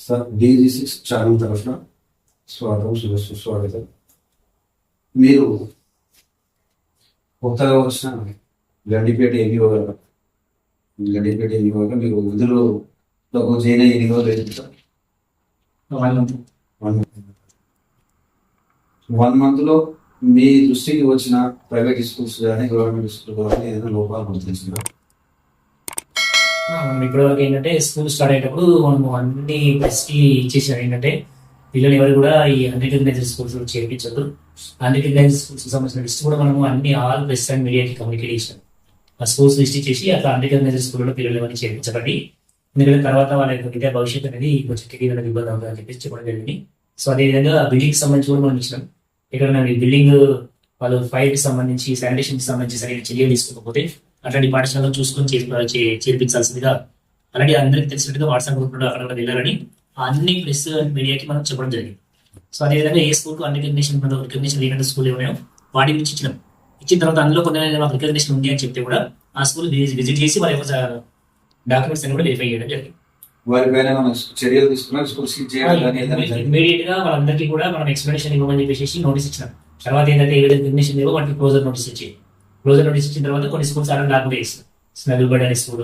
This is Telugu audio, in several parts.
సార్ DG6 ఛానల్ తరఫున స్వాగతం, సుస్వాగతం. మీరు కొత్తగా వచ్చిన గండిపేట ఎంఈఓ గారు మీరు విధులు జాయిన్ అయ్యి ఎన్ని రోజులు అయింది సార్? 1 monthలో మీ దృష్టికి వచ్చిన ప్రైవేట్ స్కూల్స్ కానీ గవర్నమెంట్ స్కూల్ కానీ ఏదైనా లోపాలు గుర్తించిందా? మనం ఇప్పటివరకు ఏంటంటే స్కూల్ స్టార్ట్ అయ్యేటప్పుడు మనం అన్ని ఫెసిలిటీ ఇచ్చేసారు. ఏంటంటే పిల్లలు ఎవరు కూడా ఈ అన్రికగ్నైజ్డ్ స్కూల్స్ చేర్పించదు. అన్రికగ్నైజ్డ్ స్కూల్స్ సంబంధించిన లిస్ట్ కూడా మనము అన్ని ఆల్ ప్రెస్ అండ్ మీడియాకి కమ్యూనికేట్ చేసాం. ఆ స్కూల్స్ లిస్ట్ ఇచ్చేసి అట్లా అన్రికగ్నైజ్డ్ స్కూల్లో పిల్లలు ఎవరిని చేర్పించకండి, ఎందుకంటే తర్వాత వాళ్ళ యొక్క విద్యా భవిష్యత్తు అనేది కొంచెం కెరీర్ ఇబ్బంది అవుతుంది అని చెప్పేసి చెప్పడం జరిగింది. సో అదేవిధంగా బిల్డింగ్ సంబంధించి కూడా మనం ఇచ్చినాం. ఇక్కడ బిల్డింగ్ వాళ్ళు ఫైర్కి సంబంధించి శానిటేషన్కి సంబంధించి సరైన చర్యలు తీసుకోకపోతే అట్లాంటి పాఠశాలలో చూసుకొని చేర్పించాల్సిందిగా అలాంటి అందరికీ తెలిసినట్టుగా వాట్సాప్ గ్రూప్ లో అక్కడ వెళ్ళారని అన్ని ప్రెస్ మీడియాకి మనం చెప్పడం జరిగింది. సో అదేవిధంగా ఏ స్కూల్కు అన్ని రికగ్నిషన్ లేనట్టు స్కూల్ ఏమైనా వాటి గురించి ఇచ్చిన తర్వాత అందులో కొన్ని మాకు రికగ్నిషన్ ఉంది అని చెప్తే కూడా ఆ స్కూల్ విజిట్ చేసి వారి యొక్క డాక్యుమెంట్స్ అని కూడా వెరిఫై చేయడం జరిగింది. చర్యలు తీసుకున్నారు. ఇమీడియట్ గా వాళ్ళందరికీ కూడా మనం ఎక్స్ప్లెనేషన్ ఇవ్వమని చెప్పేసి నోటీస్ ఇచ్చినాం. తర్వాత ఏంటంటే ఏదైతే రికగ్నిషన్ లేవో వాటికి క్లోజర్ నోటీస్ ఇచ్చిన తర్వాత కొన్ని స్కూల్స్ అలా లాక్డౌన్ చేస్తారు. స్నగుల్బడ్ అనే స్కూల్,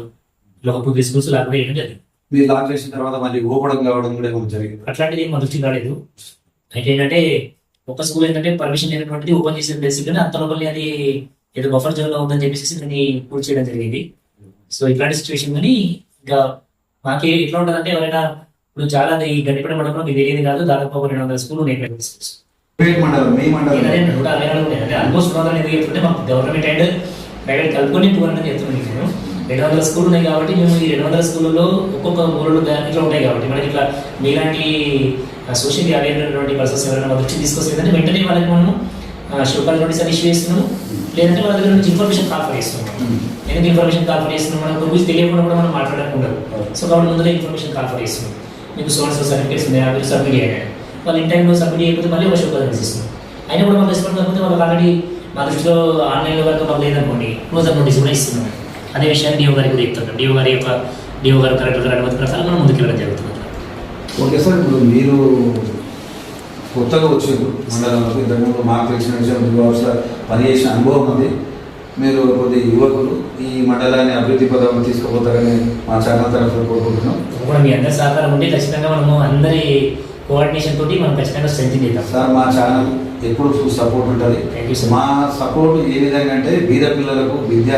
లోకపూర్తి స్కూల్స్ లాక్డౌన్ చేయడం జరిగింది. మీరు లాక్ చేసిన తర్వాత మళ్ళీ ఓపెన్ కావడం కూడా జరిగింది. అట్లాంటిది మా దృష్టికి రాలేదు. అయితే ఏంటంటే ఒక స్కూల్ ఏంటంటే పర్మిషన్ లేనటువంటిది ఓపెన్ చేసిన ప్లేస్ కానీ అంత లోపలి అది ఏదో బఫర్ జోన్ లో ఉందని చెప్పేసి దాన్ని పూర్తి చేయడం జరిగింది. సో ఇట్లాంటి సిచ్యువేషన్ కానీ ఇంకా మాకు ఎట్లా ఉంటుందంటే ఎవరైనా ఇప్పుడు చాలా ఈ గండిపేట మండలంలో మీకు తెలియదు కాదు, దాదాపు 200 స్కూల్ ఉన్నాయి. ఆల్మోస్ట్ 200 ఎందుకు చెప్తుంటే మాకు గవర్నమెంట్ అండ్ ప్రైవేట్ కలుపుకొని 200 చెప్తున్నాను. నేను 200 స్కూల్ ఉన్నాయి కాబట్టి మేము ఈ 200 స్కూళ్ళలో ఒక్కొక్క ఊళ్ళో ఇట్లా ఉంటాయి కాబట్టి మనకి ఇట్లా మీలాంటి సోషల్ అవేర్నెస్ పర్సన్స్ ఎవరైనా మా దృష్టి తీసుకొస్తే వెంటనే వాళ్ళకి మనము షోకాల్ నోటీస్ అని ఇష్యూ చేస్తున్నాము, లేదంటే వాళ్ళ దగ్గర నుంచి ఇన్ఫర్మేషన్ కాల్ఫర్ చేస్తున్నాము. ఎందుకు ఇన్ఫర్మేషన్ కాల్ఫర్ చేస్తున్నాం, మనకు గురించి తెలియకుండా కూడా మనం మాట్లాడకుండా. సో కాబట్టి ముందుగా ఇన్ఫర్మేషన్ కాల్ఫర్ చేస్తున్నాం. మీకు సోర్స్ సర్టిఫికేట్స్ ఉన్నాయి, అవి సబ్మిట్ చేయాలి. వాళ్ళు ఇన్ టైంలో సబ్మిట్ చేయకపోతే మళ్ళీ ఒక షోకాల్ నోటీస్ ఇస్తున్నాం. అయినా కూడా మాకు రెస్పాండ్ కాకపోతే వాళ్ళకి ఆల్రెడీ మా దృష్టిలో ఆన్లైన్లో కనుక మాకు లేదనుకోండి క్లోజర్ నోటీస్ కూడా ఇస్తున్నాం. అదే విషయాన్ని డిఓ గారికి కూడా చెప్తున్నాం. డిఓ గారు కలెక్టర్ గారి అనుమతి ప్రకారం మనం ముందుకు వెళ్ళడం జరుగుతుంది. ఓకే సార్, ఇప్పుడు మీరు కొత్తగా వచ్చారు మండలంలో, ఇంతకుముందు మాకు తెలిసిన విషయం పనిచేసిన అనుభవం ఉంది. మీరు కొద్ది యువకులు ఈ మండలాన్ని అభివృద్ధి పదవులు తీసుకుపోతారని మా ఛానల్ తరఫున కోరుకుంటున్నాం. మీ అందరి సహకారం ఉంటే ఖచ్చితంగా మనము అందరి కోఆర్డినేషన్ తోటి మనం ఖచ్చితంగా స్ట్రెంగ్ చేద్దాం సార్. మా ఛానల్ ఎప్పుడు సపోర్ట్ ఉంటుంది. మా సపోర్ట్ ఏ విధంగా అంటే బీద పిల్లలకు విద్య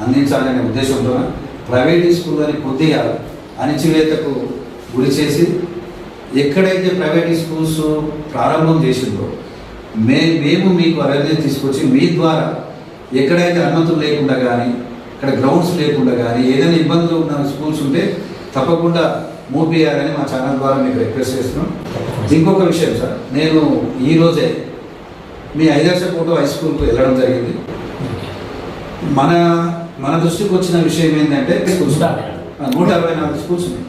అందించాలనే ఉద్దేశంతో ప్రైవేట్ స్కూళ్ళని కొద్దిగా అణిచివేతకు గురి చేసి ఎక్కడైతే ప్రైవేట్ స్కూల్స్ ప్రారంభం చేసిందో మేము మీకు అవేర్నెస్ తీసుకొచ్చి మీ ద్వారా ఎక్కడైతే అనుమతులు లేకుండా కానీ ఇక్కడ గ్రౌండ్స్ లేకుండా కానీ ఏదైనా ఇబ్బందులు ఉన్న స్కూల్స్ ఉంటే తప్పకుండా మూపియాలని మా ఛానల్ ద్వారా మీకు రిక్వెస్ట్ చేస్తున్నాం. ఇంకొక విషయం సార్, నేను ఈరోజే మీ ఐదర్శకోట హై స్కూల్కు వెళ్ళడం జరిగింది. మన దృష్టికి వచ్చిన విషయం ఏంటంటే 164 స్కూల్స్ ఉన్నాయి.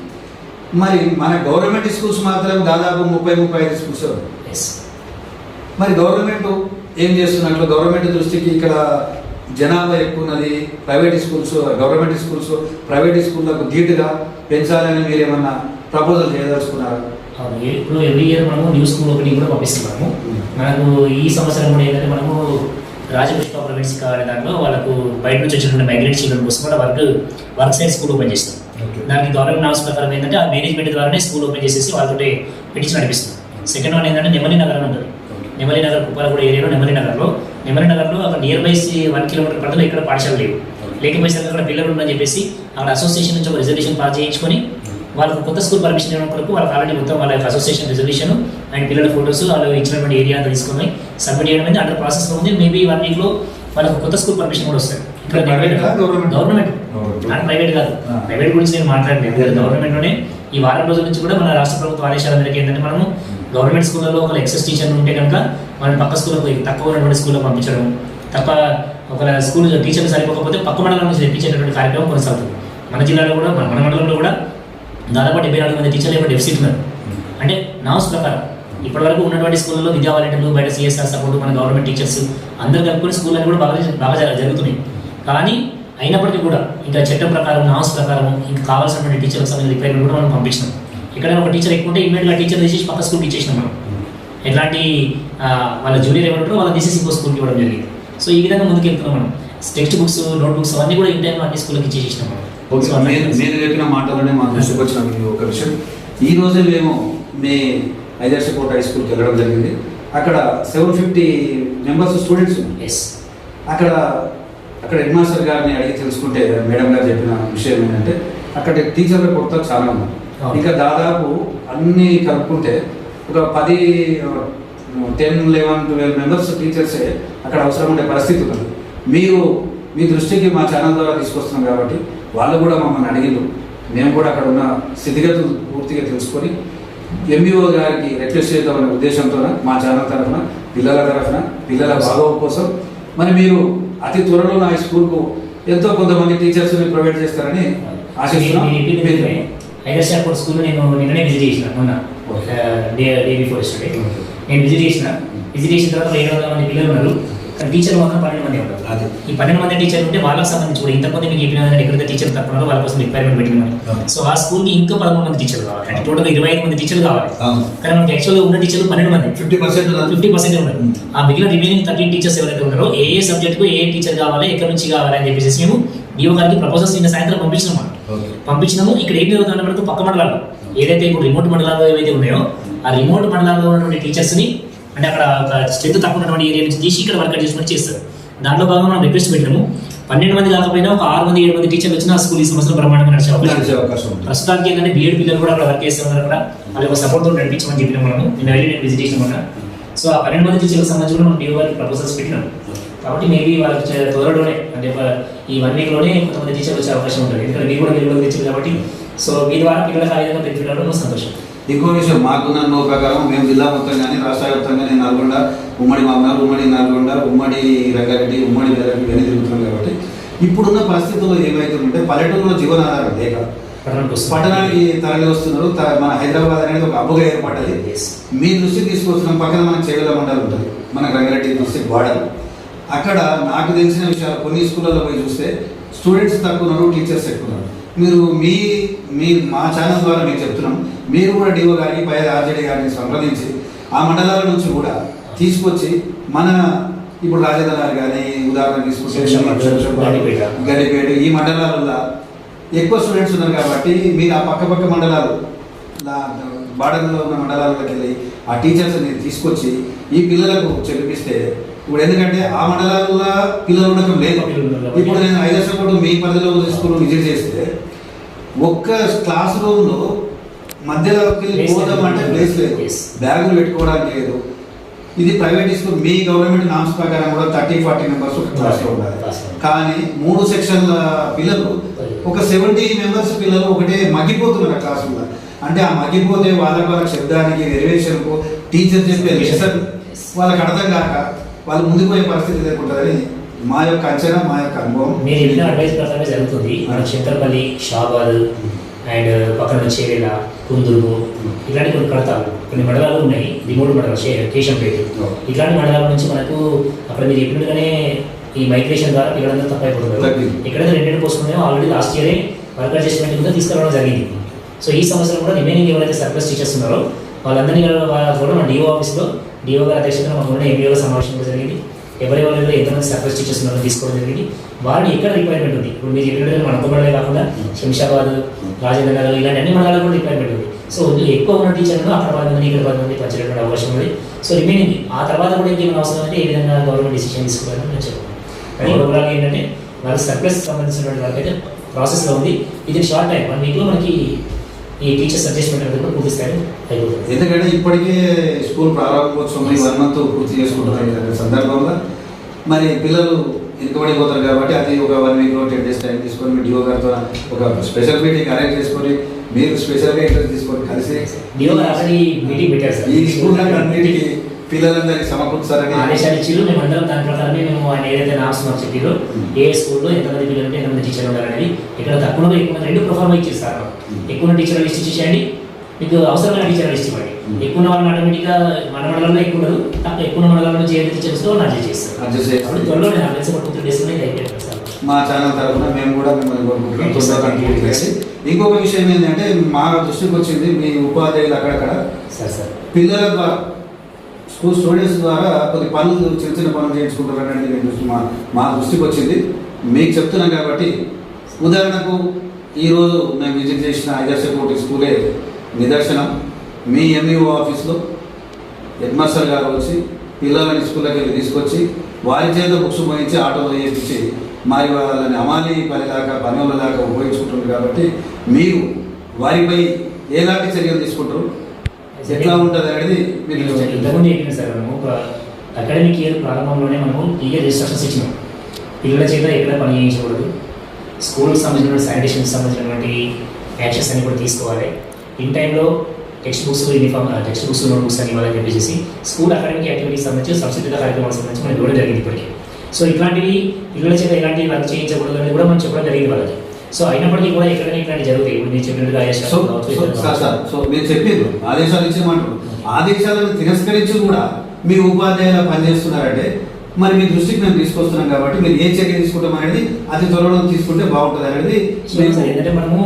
మరి మన గవర్నమెంట్ స్కూల్స్ మాత్రం దాదాపు 30-35 స్కూల్స్ ఉన్నాయి. మరి గవర్నమెంట్ ఏం చేస్తున్నట్లు గవర్నమెంట్ దృష్టికి ఇక్కడ జనాభా ఎక్కువ ఉన్నది, ప్రైవేట్ స్కూల్స్ ప్రైవేట్ స్కూళ్ళకు ధీటుగా పెంచాలని మీరు ఏమన్నా ప్రపోజల్ చేయదలుచుకున్నారా? ఇప్పుడు ఎవ్రీ ఇయర్ మనము న్యూ స్కూల్ ఓపెనింగ్ కూడా పంపిస్తున్నాము. మనకు ఈ సంవత్సరం కూడా ఏంటంటే మనము రాజపుష్ప ప్రైవేట్స్ కావాలనే దాంట్లో వాళ్ళకు బయట నుంచి వచ్చినటువంటి మైగ్రేట్ చిల్డ్రన్ కోసం కూడా వర్క్ సైడ్ స్కూల్ ఓపెన్ చేస్తాం. దానికి గవర్నమెంట్ నామ్స్ ప్రకారం ఏంటంటే ఆ మేనేజ్మెంట్ ద్వారానే స్కూల్ ఓపెన్ చేసేసి వాళ్ళతో పిటిషన్ నడిపిస్తాం. సెకండ్ వన్ ఏంటంటే నెమలి నగర్ అని ఉంటుంది. నెమలి నగర్ కుప్పాలగూడ ఏరియాలో నెమలి నగర్లో అక్కడ నియర్ బై 1 కిలోమీటర్ పరిధిలో ఇక్కడ పాఠశాల లేకపోయేసరికి అక్కడ పిల్లలు ఉందని చెప్పేసి అక్కడ అసోసియేషన్ నుంచి ఒక రిజర్వేషన్ పాస్ చేయించుకొని వాళ్ళకు కొత్త స్కూల్ పర్మిషన్ ఇవ్వడం కొరకు వాళ్ళకి ఆల్రెడీ మొత్తం వాళ్ళ యొక్క అసోసియేషన్ రిజర్వేషన్ అండ్ పిల్లల ఫోటోస్ వాళ్ళు ఇచ్చినటువంటి ఏరియా అంతా తీసుకొని సబ్మిట్ చేయడం అనేది అండర్ ప్రాసెస్లో ఉంది. మేబీ 1 వీక్లో వాళ్ళకు కొత్త స్కూల్ పర్మిషన్ కూడా వస్తుంది. ఇక్కడ గవర్నమెంట్ ప్రైవేట్ కాదు, ప్రైవేట్ గురించి నేను మాట్లాడలేదు. గవర్నమెంట్లోనే ఈ వారం రోజుల నుంచి కూడా మన రాష్ట్ర ప్రభుత్వ ఆదేశాల మేరకు ఏంటంటే మనము గవర్నమెంట్ స్కూళ్ళలో ఒక ఎక్సెస్ టీచర్ ఉంటే కనుక మనం పక్క స్కూళ్ళకు తక్కువ ఉన్నటువంటి స్కూల్లో పంపించడం, తప్ప ఒక స్కూల్ టీచర్లు సరిపోకపోతే పక్క మండలం నుంచి తెప్పించేటటువంటి కార్యక్రమం కొనసాగుతుంది. మన జిల్లాలో కూడా మన మండలంలో కూడా దాదాపు 74 మంది టీచర్లు ఇప్పుడు డెఫిసిట్ ఉన్నారు. అంటే నామ్స్ ప్రకారం ఇప్పటివరకు ఉన్నటువంటి స్కూళ్ళలో విద్యా వాలంటీర్లు, బయట CSR సపోర్టు, మన గవర్నమెంట్ టీచర్స్ అందరూ కలుపుకొని స్కూల్ అని కూడా బాగా జరుగుతున్నాయి. కానీ అయినప్పటికీ కూడా ఇంకా చట్టం ప్రకారం నామ్స్ ప్రకారం ఇంకా కావాల్సినటువంటి టీచర్లకు సంబంధించిన రిక్వైర్మెంట్ కూడా మనం పంపించినాం. ఎక్కడైనా ఒక టీచర్ ఎక్కువ ఉంటే ఇమ్మీడియట్గా టీచర్ తీసేసి పక్క స్కూల్కి ఇచ్చేసినాం మనం. ఎట్లాంటి వాళ్ళ జూనియర్ ఎవరు వాళ్ళ తీసేసి ఇంకో స్కూల్కి ఇవ్వడం జరిగింది. సో ఈ విధంగా ముందుకు వెళ్తున్నాం మనం. టెక్స్ట్ బుక్స్, నోట్ బుక్స్ అవన్నీ కూడా ఇన్ టైంలో అన్ని స్కూల్కి ఇచ్చేసినాం మనం. ఓకే, మీరు చెప్పిన మాటలోనే మా దృష్టికి వచ్చిన ఒక విషయం. ఈ రోజే మేము మీ ఐదర్శకోట హై స్కూల్కి వెళ్ళడం జరిగింది. అక్కడ 750 మెంబర్స్ స్టూడెంట్స్. ఎస్. అక్కడ హెడ్ మాస్టర్ గారిని అడిగి తెలుసుకుంటే మేడం గారు చెప్పిన విషయం ఏంటంటే అక్కడ టీచర్ల కొరత చాలా ఉంది. ఇంకా దాదాపు అన్నీ కలుపుకుంటే ఒక 10, 10, 11, 12 మెంబర్స్ టీచర్సే అక్కడ అవసరం ఉండే పరిస్థితి ఉన్నది. మీరు మీ దృష్టికి మా ఛానల్ ద్వారా తీసుకొస్తున్నాం కాబట్టి వాళ్ళు కూడా మమ్మల్ని అడిగిరు. మేము కూడా అక్కడ ఉన్న స్థితిగతులు పూర్తిగా తెలుసుకొని ఎంఈఓ గారికి రిక్వెస్ట్ చేద్దామనే ఉద్దేశంతో మా ఛానల్ తరఫున పిల్లల బాగోగు కోసం మరి మీరు అతి త్వరలో నా స్కూల్కు ఎంతో కొంతమంది టీచర్స్ని ప్రొవైడ్ చేస్తారని ఆశిస్తున్నాం. ఐదర్శకోట స్కూల్లో నేను నిన్ననే విజిట్ చేసిన, మొన్న డే బిఫోర్ ఎస్టర్డే నేను విజిట్ చేసిన తర్వాత 700 మంది పిల్లలు ఉన్నారు. కానీ టీచర్లు మాత్రం 12 మంది ఉంటారు. ఈ 12 మంది టీచర్లు ఉంటే వాళ్ళకి సంబంధించి కూడా ఇంతమంది మీకు చెప్పిన ఎక్కడైతే టీచర్ తక్కువ వాళ్ళ కోసం రిక్వైర్మెంట్ పెట్టినారు. సో ఆ స్కూల్కి ఇంకా 13 మంది టీచర్లు కావాలి. అంటే టోటల్ 25 మంది టీచర్లు కావాలి. కానీ మనకి యాక్చువల్గా ఉన్న టీచర్లు 12 మంది, 50% ఉన్నారు. ఆ మిగిలిన రిమైనింగ్ 13 టీచర్స్ ఎవరైతే ఉన్నారో ఏ సబ్జెక్టుకు ఏ టీచర్ కావాలి, ఎక్కడి నుంచి కావాలి అని చెప్పేసి మేము డిఓ గారికి ప్రపోజల్స్ నిన్న సాయంత్రం పంపించినాము. ఇక్కడ ఏం జరుగుతుందంటే మనకు పక్క మండలాలు ఏదైతే ఇప్పుడు రిమోట్ మండలాలు ఏవైతే ఉన్నాయో ఆ రిమోట్ మండలాల్లో ఉన్నటువంటి టీచర్స్ని అంటే అక్కడ స్ట్రెంత్ తక్కువ ఉన్నటువంటి ఏరియా నుంచి తీసి ఇక్కడ వర్క్ అడ్జస్ట్మెంట్ చేస్తారు. దాంట్లో భాగంగా మనం రిక్వెస్ట్ పెట్టినాము. 12 మంది కాకపోయినా ఒక 6 మంది 7 మంది టీచర్లు వచ్చినా స్కూల్ ఈ సంవత్సరం బ్రహ్మాండంగా నడిచే అవకాశం. ప్రస్తుతానికి ఏంటంటే బీఎడ్ పిల్లలు కూడా అక్కడ వర్క్ చేస్తున్నారు. అక్కడ వాళ్ళ ఒక సపోర్ట్తో నడిపించమని చెప్పినాం మనము. నిన్న వెళ్ళి నేను విజిట్ చేసిన సో ఆ 12 మంది టీచర్లకు సంబంధించి కూడా మనం డిఓ గారికి ప్రపోజల్స్ పెట్టినాం. కాబట్టి మేబీ వాళ్ళకి త్వరలోనే అంటే ఈ 1 వీక్లోనే కొంతమంది టీచర్లు వచ్చే అవకాశం ఉంటుంది. ఎందుకంటే మీరు కూడా వెలుగులోకి తెచ్చింది కాబట్టి సో మీ ద్వారా పిల్లలకు ఆ విధంగా బెనిఫిట్ అవ్వడం సంతోషం. ఇంకో విషయం, మాకున్న నో ప్రకారం మేము జిల్లా మొత్తం కానీ రాష్ట్ర వ్యాప్తంగా నల్గొండ, ఉమ్మడి మామనార్, ఉమ్మడి నల్గొండ, ఉమ్మడి రంగారెడ్డి, ఉమ్మడి మెదక్ ఇవన్నీ తిరుగుతున్నాం. కాబట్టి ఇప్పుడున్న పరిస్థితుల్లో ఏమవుతుందంటే పల్లెటూరులో జీవనాధారం లేక పట్టణానికి తరలి వస్తున్నారు. మన హైదరాబాద్ అనేది ఒక అబ్బుగా ఏర్పడ్డది. మీ దృష్టికి తీసుకొస్తున్నాం. పక్కన మనకు చేవెళ్ళ మండలం ఉంటుంది, మన రంగారెడ్డి డిస్ట్రిక్ట్ బార్డర్. అక్కడ నాకు తెలిసిన విషయాలు కొన్ని స్కూళ్ళలో పోయి చూస్తే స్టూడెంట్స్ తక్కువ ఉన్నారు, టీచర్స్ ఎక్కువ ఉన్నారు. మీరు మీ మా ఛానల్ ద్వారా మీకు చెప్తున్నాం, మీరు కూడా డిఓ గారికి పై ఆర్జేడీ గారిని సంప్రదించి ఆ మండలాల నుంచి కూడా తీసుకొచ్చి మన ఇప్పుడు రాజధాని కానీ ఉదాహరణ తీసుకుంటే గడిపేట ఈ మండలాలలో ఎక్కువ స్టూడెంట్స్ ఉన్నారు కాబట్టి మీరు ఆ పక్క మండలాలు బార్డర్లో ఉన్న మండలాలకు వెళ్ళి ఆ టీచర్స్ని తీసుకొచ్చి ఈ పిల్లలకు చదివిస్తే ఇప్పుడు ఎందుకంటే ఆ మండలాల్లో పిల్లలు ఉండటం లేదు. ఇప్పుడు నేను ఐదర్శకోట మీ పరిధిలో స్కూల్ విజిట్ చేస్తే ఒక్క క్లాస్ రూమ్లో మధ్యలోకి పోదామంటే ప్లేస్ లేదు, బ్యాగులు పెట్టుకోవడానికి లేదు. ఇది ప్రైవేట్ స్కూల్. మీ గవర్నమెంట్ నామ్స్ ప్రకారం కూడా 30-40 మెంబర్స్ ఒక క్లాస్లో ఉండాలి. కానీ 3 సెక్షన్ల పిల్లలు ఒక 70 మెంబర్స్ పిల్లలు ఒకటే మగ్గిపోతున్నారు క్లాసులో. అంటే ఆ మగ్గిపోతే వాళ్ళ శబ్దానికి వెరివేషన్కు టీచర్ చెప్పే లెసన్ వాళ్ళకి అర్థం కాక వాళ్ళు ముందుకు పోయే పరిస్థితి లేకుంటుందని మా యొక్క అంచనా, మా యొక్క అనుభవం. మీరు ఇచ్చిన అడ్వైస్ ప్రకారమే జరుగుతుంది. మనకు శంకర్పల్లి, షాబాద్ అండ్ పక్కన చేరేల, కుందురు ఇలాంటి కొన్ని కడతాలు కొన్ని మండలాలు ఉన్నాయి. రిమోట్ మండలం కేశంపేట ఇట్లాంటి మండలాల నుంచి మనకు అక్కడ మీరు చెప్పినట్టుగానే ఈ మైగ్రేషన్ ద్వారా పిల్లలందరూ తప్పైపోతున్నారు. ఎక్కడైతే 2 పోస్ట్ ఉన్నాయో ఆల్రెడీ లాస్ట్ ఇయరే వర్క్ అడ్జస్ట్మెంట్ కూడా తీసుకురావడం జరిగింది. సో ఈ సంవత్సరం కూడా రిమైనింగ్ ఎవరైతే సర్ప్లస్ టీచర్స్ ఉన్నారో వాళ్ళందరినీ కూడా మన డిఓ ఆఫీస్లో డిఓ గారి అధ్యక్షతన మన ఎంఈఓ సమావేశం కూడా జరిగింది. ఎవరెవరిలో ఎంతమంది సర్ప్లస్ టీచర్స్ ఉన్నారో తీసుకోవడం జరిగింది. వారిని ఎక్కడ రిక్వైర్మెంట్ ఉంది. ఇప్పుడు మీరు చెప్పినట్టు మన మండలే కాకుండా శంషాబాద్, రాజేంద్ర నగర్ ఇలాంటి అన్ని మండలాలు కూడా రిక్వైర్మెంట్ ఉంది. సో ఎక్కువ ఉన్న టీచర్లు అక్కడ 10 మంది ఇక్కడ 10 మంది పంచేటువంటి అవకాశం ఉంది. సో రిమైనింగ్ ఆ తర్వాత కూడా ఇంకేమైనా అవసరం అంటే ఏ విధంగా గవర్నమెంట్ డిసిషన్ తీసుకోవాలని నేను చెప్తాను. కానీ ఓవరాల్ ఏంటంటే వాళ్ళకి సర్ప్లస్ సంబంధించినటువంటి వాళ్ళకి అయితే ప్రాసెస్లో ఉంది. ఇది షార్ట్ టైం 1 వీక్లో మనకి ఈ టీచర్స్ అడ్జస్ట్మెంట్ అనేది కూడా పూర్తి స్థాయిలో అయిపోతుంది. ఎందుకంటే ఇప్పటికే స్కూల్ ప్రారంభోత్సవం 1 మంత్ పూర్తి చేసుకుంటున్న సందర్భంలో మరి పిల్లలు వెనుకబడిపోతారు కాబట్టి అది ఒక 1 వీక్లో 10 డేస్ టైం తీసుకొని మీ డిఓ గారితో ఒక స్పెషల్ మీటింగ్ అరేంజ్ చేసుకొని మీరు స్పెషల్గా ఇంటర్వ్యూ తీసుకొని కలిసి డిఓ గారు ఆల్రెడీ మీటింగ్ పెట్టారు సార్. ఈ స్కూల్ అన్నిటికీ పిల్లలందరికీ సమకూర్చారని ఆదేశాలు ఇచ్చారు. మేము అందరం దాని ప్రకారమే మేము ఆయన ఏదైతే నామ్స్ మాకు చెప్పారో ఏ స్కూల్లో ఎంతమంది పిల్లలు ఉంటే ఎంతమంది టీచర్లు ఉండాలనేది ఇక్కడ తక్కువ ఎక్కువ 2 ప్రొఫార్మ్ ఇచ్చేస్తారు. ఎక్కువ టీచర్ లిస్ట్ ఇచ్చేసేయండి, మీకు అవసరమైన టీచర్ లిస్ట్ ఇవ్వండి. ఎక్కువ వాళ్ళని ఆటోమేటిక్గా మన మండలంలో ఎక్కువ ఉండదు, ఎక్కువ మండలంలో చేయ టీచర్స్తో అడ్జస్ట్ చేస్తారు. త్వరలో నాకు తెలిసి 2-3 డేస్లో అయిపోయింది సార్. మా ఛానల్ తరఫున మేము కూడా మిమ్మల్ని కోరుకుంటున్నాం. ఇంకొక విషయం ఏంటంటే మా దృష్టికి వచ్చింది మీ ఉపాధ్యాయులు అక్కడక్కడ సార్ పిల్లల ద్వారా స్కూల్ స్టూడెంట్స్ ద్వారా కొద్ది పనులు చిన్న చిన్న పనులు చేయించుకుంటారనేది మా దృష్టికి వచ్చింది. మీకు చెప్తున్నాం కాబట్టి ఉదాహరణకు ఈరోజు మేము విజిట్ చేసిన హైదర్ సెక్యూరిటీ స్కూలే నిదర్శనం. మీ ఎంఈఓ ఆఫీస్లో హెడ్ మాస్టర్ గారు వచ్చి పిల్లలని స్కూల్లోకి వెళ్ళి తీసుకొచ్చి వారి చేత బుక్స్ పోయించి ఆటోలో చేయించి మరి వాళ్ళని అమాలి పనిలాగా పనులలాగా ఉపయోగించుకుంటుంది. కాబట్టి మీరు వారిపై ఎలాంటి చర్యలు తీసుకుంటారు, ఎట్లా ఉంటుంది అనేది మీరు ఇంతకుముందు చెప్పింది సార్. మనము అకాడమిక్ ఇయర్ ప్రారంభంలోనే మనము క్లియర్ ఇన్స్ట్రక్షన్స్ ఇచ్చినాం. పిల్లల చేత ఎక్కడ పని చేయించకూడదు, స్కూల్కి సంబంధించిన శానిటేషన్కి సంబంధించినటువంటి యాక్షన్స్ అన్ని కూడా తీసుకోవాలి. ఇన్ టైంలో text books uniform text books note books అని ఇవ్వాలని చెప్పేసి స్కూల్ అకాడమిక్ యాక్టివిటీస్ సంబంధించి సబ్సిడీల కార్యక్రమాలకు సంబంధించి మనకి ఇవ్వడం జరిగింది ఇప్పటికీ. సో ఇట్లాంటివి పిల్లల చేత ఎలాంటి వర్క్ చేయించకూడదు అనేది కూడా మనం చెప్పడం జరిగింది వాళ్ళకి. సో అయినప్పటికీ కూడా ఎక్కడైనా ఇట్లాంటి జరుగుతాయి. ఇప్పుడు నేను చెప్పినట్టుగా సో మీరు చెప్పింది ఆదేశాలు ఇచ్చేయమంటారు. ఆదేశాలను తిరస్కరించి కూడా మీ ఉపాధ్యాయులు పనిచేస్తున్నారంటే మరి మీ దృష్టికి మేము తీసుకొస్తున్నాం కాబట్టి మీరు ఏ చర్య తీసుకుంటాం అనేది అతి త్వరలో తీసుకుంటే బాగుంటుంది అనేది. ఏంటంటే మనము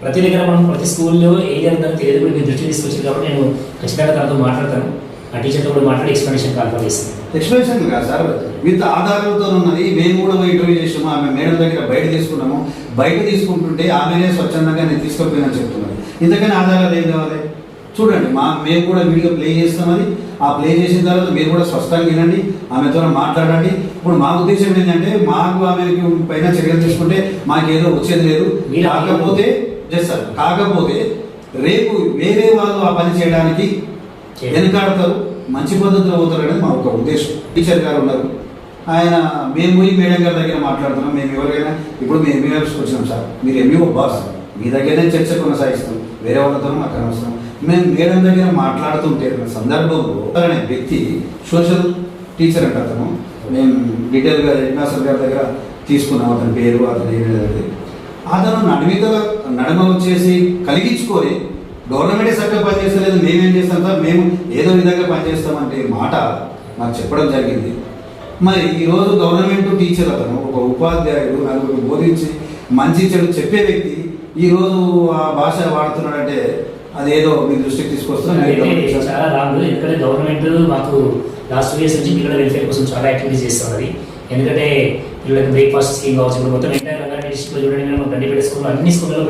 ప్రతి దగ్గర మనం ప్రతి స్కూల్లో ఏ జరుగుతుందో తెలియదు కూడా మీరు దృష్టి తీసుకొచ్చింది కాబట్టి నేను ఖచ్చితంగా తనతో మాట్లాడతాను. ఆ టీచర్తో కూడా మాట్లాడి ఎక్స్ప్లెనేషన్ కాల్ చేస్తాను. ఎక్స్ప్లెనేషన్ కాదు సార్, విత్ ఆధారాలతో ఉన్నది. మేము కూడా ఇంటర్వ్యూ చేసాము, ఆమె మేడం దగ్గర బయట తీసుకున్నాము. బయట తీసుకుంటుంటే ఆమెనే స్వచ్ఛందంగా నేను తీసుకుపోయినని చెప్తున్నాను. ఇంతకని ఆధారాలు ఏం కావాలి చూడండి. మేము కూడా వీడియో ప్లే చేస్తామని ఆ ప్లే చేసిన తర్వాత మీరు కూడా స్పష్టంగా వినండి, ఆమెతో మాట్లాడండి. ఇప్పుడు మా ఉద్దేశం ఏంటంటే మాకు ఆమెకి పైన చర్యలు తీసుకుంటే మాకేదో వచ్చేది లేదు. కాకపోతే రేపు వేరే వాళ్ళు ఆ పని చేయడానికి వెనకాడతారు, మంచి పద్ధతిలో అవుతారు అనేది మా ఒక ఉద్దేశం. టీచర్ గారు ఉన్నారు, ఆయన మేము పోయి మేడం గారి దగ్గర మాట్లాడుతున్నాం. మేము ఎవరికైనా ఇప్పుడు మేము ఎంఈఓకి వచ్చినాం సార్, మీరు ఎంఈఓ బాస్, మీ దగ్గరనే చర్చ కొనసాగిస్తాం, వేరే వాళ్ళతో మాకు అనవసరం. మేము మేడం దగ్గర మాట్లాడుతుంటే సందర్భంలో అనే వ్యక్తి సోషల్ టీచర్ అంటే అతను, మేము డీటెయిల్గా హెడ్ మాస్టర్ గారి దగ్గర తీసుకున్నాం అతని పేరు, అతను ఏమి అతను నడుమ వచ్చేసి కలిగించుకొని గవర్నమెంటే సరిగ్గా పనిచేస్తలేదు, మేమేం చేస్తాం సార్, మేము ఏదో విధంగా పనిచేస్తామంటే మాట నాకు చెప్పడం జరిగింది. మరి ఈరోజు గవర్నమెంట్ టీచర్ అతను ఒక ఉపాధ్యాయుడు నలుగురు బోధించి మంచి చెడు చెప్పే వ్యక్తి ఈరోజు ఆ భాష వాడుతున్నాడంటే అదేదో మీ దృష్టికి తీసుకొస్తున్నాం. చాలా రాంగ్. ఎందుకంటే గవర్నమెంట్ మాకు లాస్ట్ 2 years నుంచి పిల్లల వెల్ఫేర్ కోసం చాలా యాక్టివిటీస్ చేస్తున్నది. ఎందుకంటే పిల్లలకి బ్రేక్ఫాస్ట్ స్కీమ్ కావచ్చు. ఇప్పుడు మొత్తం ఎంటైర్ రంగారెడ్డి డిస్ట్రిక్ట్లో చూడండి, మేము గండిపేట స్కూల్లో అన్ని స్కూళ్ళలో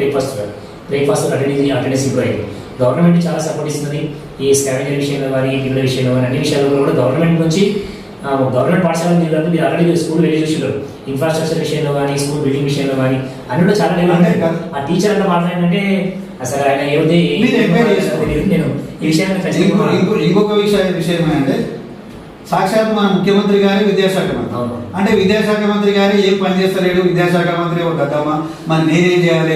బ్రేక్ఫాస్ట్ అటెండెన్స్ ఇంప్రూవ్ అయింది. గవర్నమెంట్ చాలా సపోర్ట్ ఇస్తుంది. ఈ స్కావెంజర్ విషయంలో కానీ పిల్లల విషయంలో కానీ అన్ని విషయాల్లో కూడా గవర్నమెంట్ నుంచి గవర్నమెంట్ పాఠశాల మీరు ఆల్రెడీ స్కూల్ వెళ్ళి చూసినారు. ఇన్ఫ్రాస్ట్రక్చర్ విషయంలో కానీ స్కూల్ బిల్డింగ్ విషయంలో కానీ అన్ని కూడా చాలా డెవలప్. ఆ టీచర్ అంతా మాట్లాడిందంటే అసలు ఆయన ఏముంది నేను ఈ విషయాన్ని ఇంకొక విషయం ఏంటంటే సాక్షాత్ మన ముఖ్యమంత్రి గారి విద్యాశాఖ మంత్రి అంటే విద్యాశాఖ మంత్రి గారి ఏం పని చేస్తలేడు, విద్యాశాఖ మంత్రి ఒక గద్దమ్మా, మరి నేనేం చేయాలి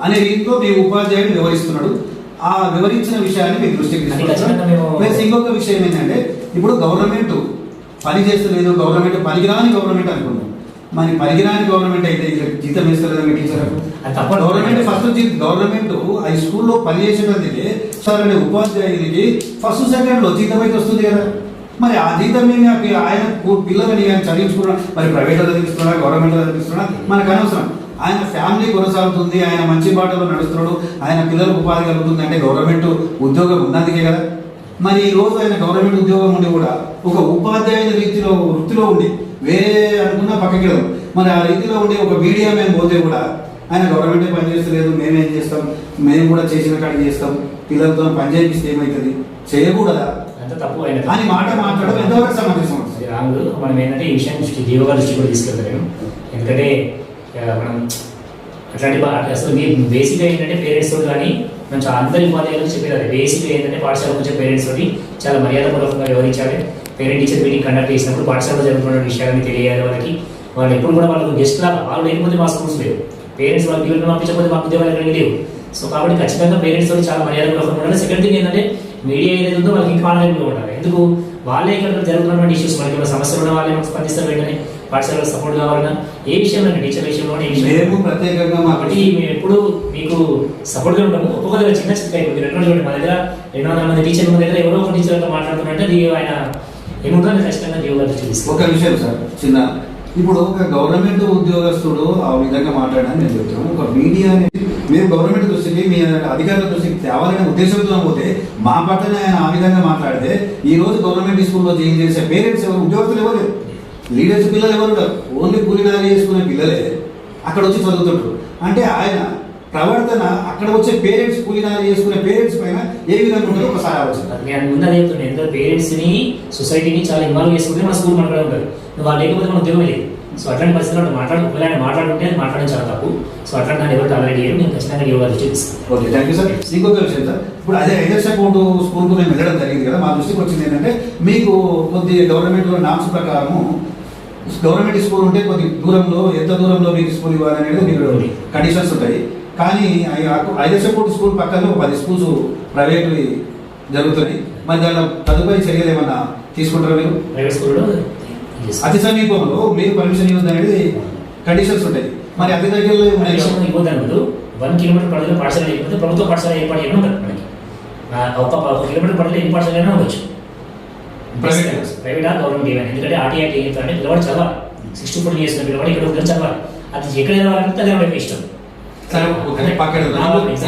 అనే రీతిలో మీ ఉపాధ్యాయుడు వివరిస్తున్నాడు. ఆ వివరించిన విషయాన్ని మీ దృష్టికి తీసుకుంటాం. ఇంకొక విషయం ఏంటంటే ఇప్పుడు గవర్నమెంట్ పని చేస్తలేదు, గవర్నమెంట్ పనికిరాని గవర్నమెంట్ అనుకున్నాం. మరి పనికిరాని గవర్నమెంట్ అయితే జీతం వేస్తలేదా మీ టీచర్లకు? గవర్నమెంట్ గవర్నమెంట్ ఆ స్కూల్లో పనిచేసేటందుకే సార్ అనే ఉపాధ్యాయునికి ఫస్ట్ సెకండ్లో జీతం అయితే వస్తుంది కదా. మరి ఆ జీతం ఆయన పిల్లలని ఆయన చదివించుకున్నాడు, మరి ప్రైవేట్లో చదివిస్తున్నాడా గవర్నమెంట్లో చదివిస్తున్నాడా మనకు అనవసరం. ఆయన ఫ్యామిలీ కొనసాగుతుంది, ఆయన మంచి బాటలో నడుస్తున్నాడు, ఆయన పిల్లలకు ఉపాధి కలుగుతుంది అంటే గవర్నమెంట్ ఉద్యోగం ఉన్నందుకే కదా. మరి ఈ రోజు ఆయన గవర్నమెంట్ ఉద్యోగం ఉండి కూడా ఒక ఉపాధ్యాయుల వృత్తిలో ఉండి వేరే అనుకున్నా పక్కకి వెళ్దాం, మరి ఆ రీతిలో ఉండి ఒక మీడియా మేము పోతే కూడా ఆయన గవర్నమెంటే పనిచేస్తలేదు, మేమేం చేస్తాం, మేము కూడా చేసిన కాడికి చేస్తాం, పిల్లలతో పని చేపిస్తే ఏమవుతుంది, చేయకూడదా అంత తప్పు అని మాట మాట్లాడడం ఎంతవరకు సమంజసం? రాంగ్. మనం ఏంటంటే ఈ విషయాన్ని జీవోగా దృష్టి కూడా తీసుకెళ్తాను. ఎందుకంటే మనం అట్లాంటి అసలు బేసిక్గా ఏంటంటే పేరెంట్స్ తోటి కానీ మనం చాలా అందరి ఉపాధ్యాయులకు చెప్పేది బేసిక్గా ఏంటంటే పాఠశాలకు వచ్చే పేరెంట్స్ తోటి చాలా మర్యాదపూర్వకంగా వివరించాలి. పేరెంట్ టీచర్ మీటింగ్ కండక్ట్ చేసినప్పుడు పాఠశాలలో జరుగుతున్న విషయాలని తెలియాలి వాళ్ళకి. వాళ్ళు ఎప్పుడు కూడా వాళ్ళకు గెస్ట్ లాగా వాళ్ళు లేకపోతే మా స్కూల్స్ లేవు, పేరెంట్స్ వాళ్ళకి పిల్లలు పంపించకపోతే మా ఉద్యోగాలు ఎక్కడికి లేవు. సో కాబట్టి ఖచ్చితంగా పేరెంట్స్ తోటి చాలా మర్యాదపూర్వకంగా ఉండాలి. సెకండ్ థింగ్ ఏంటంటే మీడియా ఏదైతే ఉందో వాళ్ళకి ఇంకా ఆన్లైన్లో ఉండాలి. ఎందుకు వాళ్ళే ఇక్కడ జరుగుతున్నటువంటి ఇష్యూస్ మనకి ఏమైనా సమస్యలు ఉన్న వాళ్ళే మనకు స్పందిస్తారు. వెంటనే పాఠశాలలో సపోర్ట్ కావాలన్నా ఏ విషయంలో టీచర్ విషయంలో ప్రత్యేకంగా కాబట్టి మేము ఎప్పుడు మీకు సపోర్ట్గా ఉంటాము. ఒక్కొక్క దగ్గర చిన్న చిన్న మీరు ఎన్నో చూడండి, మా దగ్గర 200 మంది టీచర్ మన దగ్గర ఎవరో ఒక టీచర్తో మాట్లాడుతున్నట్టే అది ఆయన ఏముందో ఖచ్చితంగా జీవోగా చూపిస్తాం. ఒక విషయం సార్, చిన్న ఇప్పుడు ఒక గవర్నమెంట్ ఉద్యోగస్తుడు ఆ విధంగా మాట్లాడని నేను చెప్తున్నాను. ఒక మీడియా అనేది మీరు గవర్నమెంట్ దృష్టికి మీ అధికారుల దృష్టికి తేవాలనే ఉద్దేశంతో పోతే మా పట్ల ఆయన ఆ విధంగా మాట్లాడితే ఈ రోజు గవర్నమెంట్ స్కూల్లో జాయిన్ చేసే పేరెంట్స్ ఎవరు, ఉద్యోగస్తులు ఎవరు లేరు, లీడర్స్ పిల్లలు ఎవరు ఉండరు, ఓన్లీ కూలినాలు చేసుకునే పిల్లలే అక్కడ వచ్చి చదువుతుంటారు. అంటే ఆయన ప్రవర్తన అక్కడ వచ్చే పేరెంట్స్, కూలినాలు చేసుకునే పేరెంట్స్ పైన ఏ విధంగా ఉంటుందో ఒకసారి ఆలోచన. నేను ముందు అదే చెప్తున్నాను, ఎంతో పేరెంట్స్ని సొసైటీని చాలా ఇన్వాల్వ్ చేసుకుంటే మన స్కూల్ మనలో ఉంటుంది. వాళ్ళు లేకపోతే మన ఉద్యోగం లేదు. సో అట్లాంటి పరిస్థితుల్లో ఒకవేళ మాట్లాడుంటే అది మాట్లాడడం చాలా తప్పు. సో అట్లాంటి దాన్ని ఎవరు టాలరేట్ చేయరు. నేను ఖచ్చితంగా యోగా చూపిస్తాను. Okay, thank you sir. ఇంకొక విషయం సార్, ఇప్పుడు అదే ఐదర్స్ అకౌంట్ స్కూల్కు మేము వెళ్ళడం జరిగింది కదా, మా దృష్టికి వచ్చింది ఏంటంటే మీకు కొద్ది గవర్నమెంట్ నామ్స్ ప్రకారము గవర్నమెంట్ స్కూల్ ఉంటే కొద్ది దూరంలో, ఎంత దూరంలో మీకు స్కూల్ ఇవ్వాలి అనేది మీకు కండిషన్స్ ఉంటాయి. కానీ ఐదర్స్ అకౌంట్ స్కూల్ పక్కన 10 స్కూల్స్ ప్రైవేట్ జరుగుతున్నాయి. మరి దానిలో తదుపరి చర్యలు ఏమన్నా తీసుకుంటారా మీరు? ప్రైవేట్ స్కూల్లో అతి సమీపంలో మీరు పర్మిషన్ ఇవ్వద్దు అనేది కండిషన్స్ ఉంటాయి. మరి అతి దగ్గరలో ఇవ్వద్దు. 1 కిలోమీటర్ పరిధిలో పాఠశాల లేకపోతే ప్రభుత్వ పాఠశాల ఏర్పాటు చేయడం ఉంటుంది మనకి. ఒక కిలోమీటర్ పరిధిలో ఎన్ని పాఠశాలైనా ఉండొచ్చు, ప్రైవేట్ గవర్నమెంట్ ఏమైనా. ఎందుకంటే ఆర్టీఐ అంటే పిల్లవాడు చదవాలి, 6 to 14 years పిల్లవాడు ఇక్కడ దగ్గర చదవాలి. అది ఎక్కడ చదవాలంటే అది వాళ్ళకి ఇష్టం.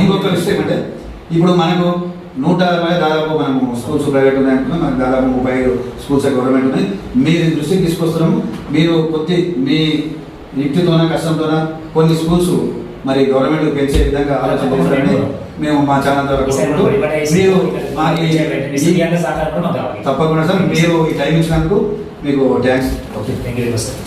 ఇంకొక విషయం అంటే ఇప్పుడు మనకు 160 దాదాపు మనము స్కూల్స్ ప్రైవేట్ ఉన్నాయి అనుకున్నాం, మనకు దాదాపు 35 స్కూల్స్ గవర్నమెంట్ ఉన్నాయి. మీరు దృష్టికి తీసుకొస్తున్నాము. మీరు కొద్ది మీ యుక్తితోన కష్టంతోన కొన్ని స్కూల్స్ మరి గవర్నమెంట్ పెంచే విధంగా ఆలోచన చేస్తారని మేము మా ఛానల్ ద్వారా మీరు తప్పకుండా సార్, మీరు ఈ టైం ఇచ్చినందుకు మీకు thanks. Okay, thank you very much sir.